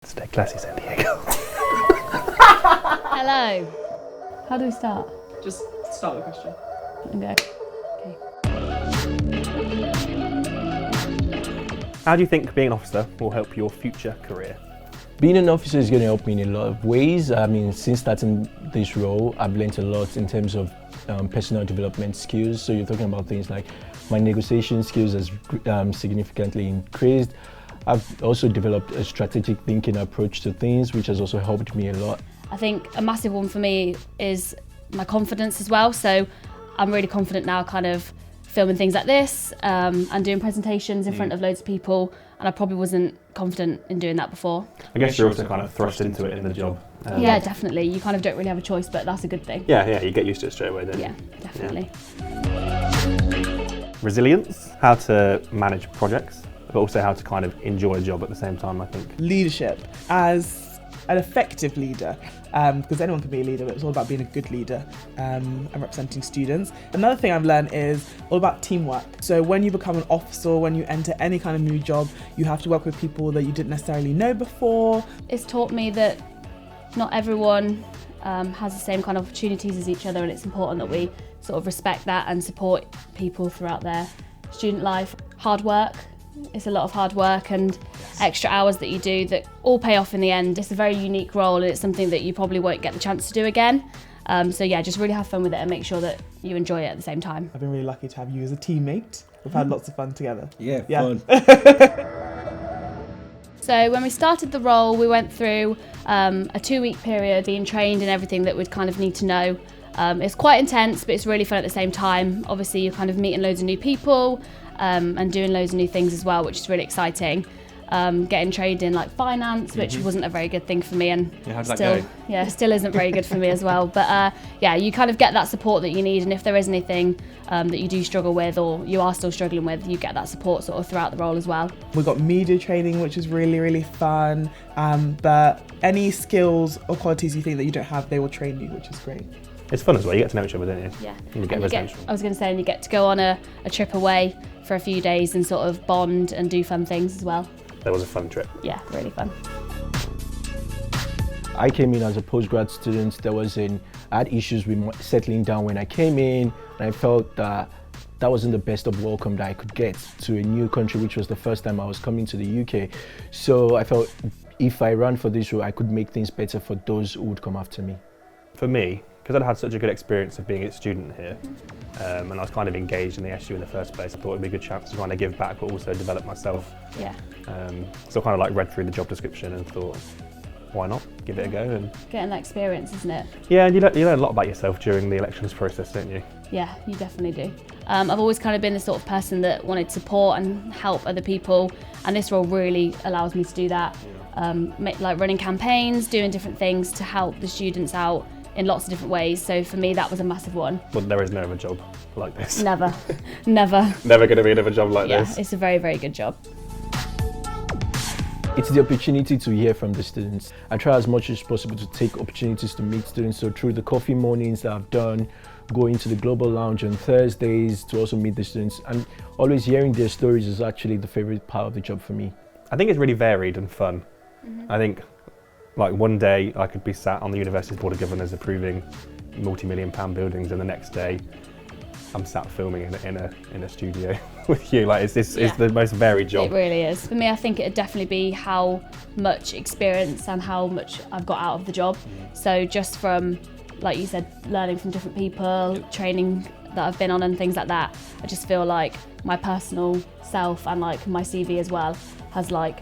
Stay classy, San Diego. Hello. How do we start? Just start with a question. Okay. How do you think being an officer will help your future career? Being an officer is going to help me in a lot of ways. I mean, since starting this role, I've learned a lot in terms of personal development skills. So you're talking about things like my negotiation skills has significantly increased. I've also developed a strategic thinking approach to things, which has also helped me a lot. I think a massive one for me is my confidence as well. So I'm really confident now kind of filming things like this and doing presentations in front of loads of people. And I probably wasn't confident in doing that before. I guess you're also kind of thrust into it in the job. Yeah, definitely. You kind of don't really have a choice, but that's a good thing. Yeah, you get used to it straight away, don't you? Yeah, definitely. Yeah. Resilience, how to manage projects, but also how to kind of enjoy a job at the same time, I think. Leadership as an effective leader, because anyone can be a leader, but it's all about being a good leader and representing students. Another thing I've learned is all about teamwork. So when you become an officer, when you enter any kind of new job, you have to work with people that you didn't necessarily know before. It's taught me that not everyone has the same kind of opportunities as each other, and it's important that we sort of respect that and support people throughout their student life. Hard work. It's a lot of hard work and extra hours that you do that all pay off in the end. It's a very unique role and it's something that you probably won't get the chance to do again. So yeah, just really have fun with it and make sure that you enjoy it at the same time. I've been really lucky to have you as a teammate. We've had lots of fun together. Yeah. Fun. So when we started the role, we went through a 2-week period being trained in everything that we'd kind of need to know. It's quite intense, but it's really fun at the same time. Obviously, you're kind of meeting loads of new people and doing loads of new things as well, which is really exciting. Getting trained in like finance, which wasn't a very good thing for me, and still isn't very good for me as well. But yeah, you kind of get that support that you need, and if there is anything that you do struggle with or you are still struggling with, you get that support sort of throughout the role as well. We've got media training, which is really, really fun. But any skills or qualities you think that you don't have, they will train you, which is great. It's fun as well, you get to know each other, don't you? Yeah. And you get residential. I was going to say, and you get to go on a trip away for a few days and sort of bond and do fun things as well. That was a fun trip. Yeah, really fun. I came in as a postgrad student. I had issues with settling down when I came in, and I felt that wasn't the best of welcome that I could get to a new country, which was the first time I was coming to the UK. So I felt if I ran for this role, I could make things better for those who would come after me. For me, because I'd had such a good experience of being a student here, and I was kind of engaged in the SU in the first place, I thought it'd be a good chance to kind of give back but also develop myself. Yeah. So I kind of like read through the job description and thought, why not? Give it a go. And Getting that experience, isn't it? yeah, and you learn a lot about yourself during the elections process, don't you? Yeah, you definitely do. I've always kind of been the sort of person that wanted support and help other people, and this role really allows me to do that. Like running campaigns, doing different things to help the students out in lots of different ways. So for me, that was a massive one. Well, there is no other job like this. Never. Never going to be another job like this. Yeah, it's a very, very good job. It's the opportunity to hear from the students. I try as much as possible to take opportunities to meet students. So through the coffee mornings that I've done, going to the Global Lounge on Thursdays to also meet the students, and always hearing their stories is actually the favorite part of the job for me. I think it's really varied and fun. I think like one day I could be sat on the university's board of governors approving multi-million-pound buildings, and the next day I'm sat filming in a studio with you. Like it's the most varied job. It really is. For me, I think it'd definitely be how much experience and how much I've got out of the job. So just from, like you said, learning from different people, training that I've been on and things like that, I just feel like my personal self and like my CV as well is like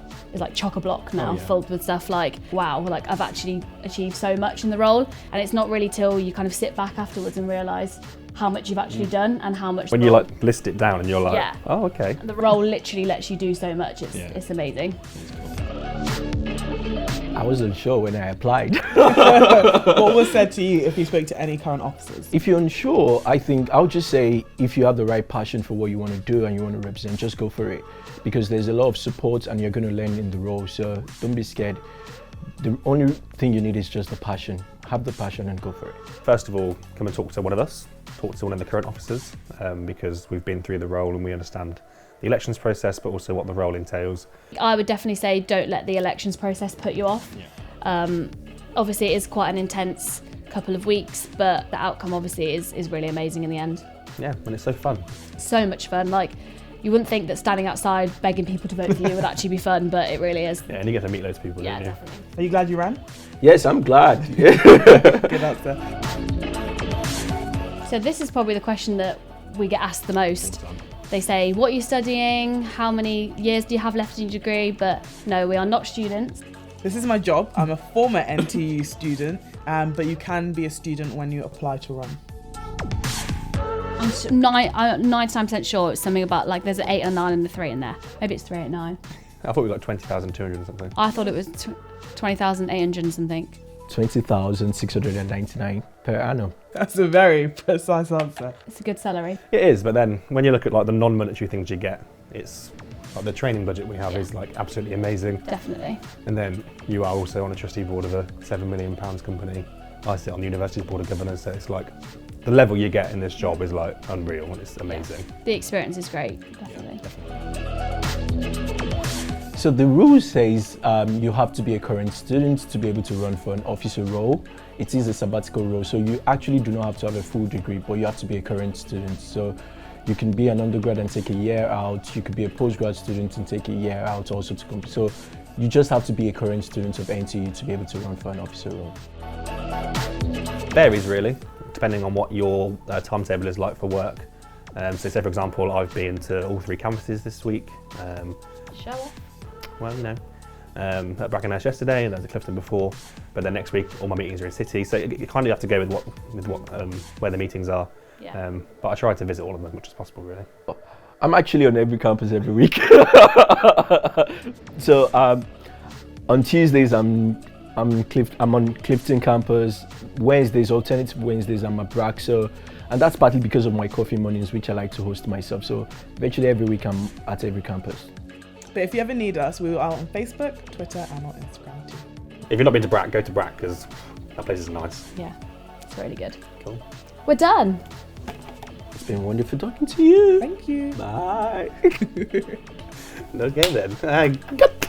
chock-a-block now, filled with stuff like, wow, like I've actually achieved so much in the role. And it's not really till you kind of sit back afterwards and realise how much you've actually done and how much... When you like list it down and you're like, yeah. Oh, okay. The role literally lets you do so much, it's amazing. I wasn't sure when I applied. What was said to you if you spoke to any current officers? If you're unsure, I think I'll just say if you have the right passion for what you want to do and you want to represent, just go for it. Because there's a lot of support and you're going to learn in the role, so don't be scared. The only thing you need is just the passion. Have the passion and go for it. First of all, come and talk to one of us, talk to one of the current officers, because we've been through the role and we understand the elections process, but also what the role entails. I would definitely say don't let the elections process put you off. Obviously, it is quite an intense couple of weeks, but the outcome obviously is really amazing in the end. Yeah, and it's so fun. So much fun. Like, you wouldn't think that standing outside begging people to vote for you would actually be fun, but it really is. Yeah, and you get to meet loads of people, Yeah, don't you? definitely. Are you glad you ran? Yes, I'm glad. Good answer. So this is probably the question that we get asked the most. They say, what are you studying? How many years do you have left in your degree? But no, we are not students. This is my job. I'm a former NTU student, but you can be a student when you apply to run. I'm 99% sure it's something about, like, there's an 8 and a 9 and a 3 in there. Maybe it's 3, 8, 9. I thought we got 20,200 or something. I thought it was 20,800 and something. 20,699 per annum. That's a very precise answer. It's a good salary. It is, but then when you look at like the non-monetary things you get, it's like the training budget we have is like absolutely amazing. Definitely. And then you are also on a trustee board of a £7 million company. I sit on the university's board of governors, so it's like the level you get in this job is like unreal and it's amazing. The experience is great, definitely. So the rule says you have to be a current student to be able to run for an officer role. It is a sabbatical role, so you actually do not have to have a full degree, but you have to be a current student. So you can be an undergrad and take a year out. You could be a postgrad student and take a year out also to complete. So you just have to be a current student of NTU to be able to run for an officer role. Varies really, depending on what your timetable is like for work. So say for example, I've been to all 3 campuses this week. Show off. Well, you know, at Brackenhurst yesterday and then at Clifton before, but then next week all my meetings are in City, so you kind of have to go with where the meetings are. Yeah. But I try to visit all of them as much as possible, really. I'm actually on every campus every week. So on Tuesdays I'm on Clifton campus. Wednesdays, alternative Wednesdays, I'm at Brack. So, and that's partly because of my coffee mornings, which I like to host myself. So virtually every week I'm at every campus. But if you ever need us, we are on Facebook, Twitter, and on Instagram too. If you've not been to Brack, go to Brack because that place is nice. Yeah, it's really good. Cool. We're done. It's been wonderful talking to you. Thank you. Bye. No game then. Cut.